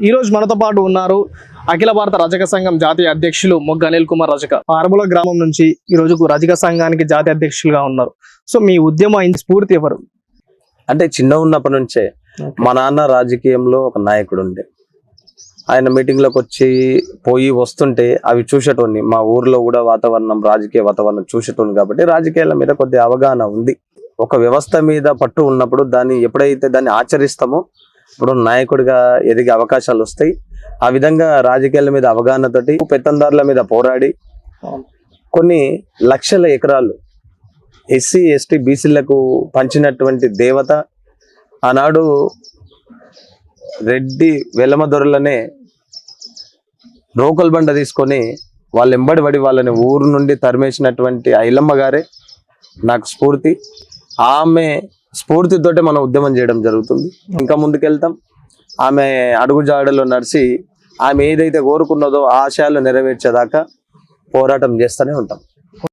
ఈ రోజు మనతో పాటు ఉన్నారు అఖిల భారత రజక సంఘం జాతీయ అధ్యక్షులు మొగ్గ అనిల్ కుమార్ రజక. ఆరముల గ్రామం నుంచి ఈ రోజుకు రజక సంఘానికి జాతీయ అధ్యక్షులుగా ఉన్నారు. సో మీ ఉద్యమ స్ఫూర్తి ఎవరు? అంటే చిన్న ఉన్నప్పటి నుంచే మా నాన్న రాజకీయంలో ఒక నాయకుడు ఉండే. ఆయన మీటింగ్ లోకి వచ్చి పోయి వస్తుంటే అవి చూసేటోని. మా ఊర్లో కూడా వాతావరణం, రాజకీయ వాతావరణం చూసేటోని కాబట్టి రాజకీయాల మీద కొద్ది అవగాహన ఉంది. ఒక వ్యవస్థ మీద పట్టు ఉన్నప్పుడు ఎప్పుడైతే దాన్ని ఆచరిస్తామో ఇప్పుడు నాయకుడిగా ఎదిగే అవకాశాలు వస్తాయి. ఆ విధంగా రాజకీయాల మీద అవగాహనతోటి పెత్తందారుల మీద పోరాడి కొన్ని లక్షల ఎకరాలు ఎస్సీ ఎస్టీ బీసీలకు పంచినటువంటి దేవత ఆనాడు రెడ్డి వెలమ దొరలనే రోకల్ బండ తీసుకొని వాళ్ళు ఎంబడి పడి వాళ్ళని ఊరు నుండి తరిమేసినటువంటి ఐలమ్మ గారే నాకు స్ఫూర్తి. ఆమె స్ఫూర్తితోటే మనం ఉద్యమం చేయడం జరుగుతుంది. ఇంకా ముందుకెళ్తాం. ఆమె అడుగుజాడలో నడిచి ఆమె ఏదైతే కోరుకున్నదో ఆశయాలు నెరవేర్చేదాకా పోరాటం చేస్తూనే ఉంటాం.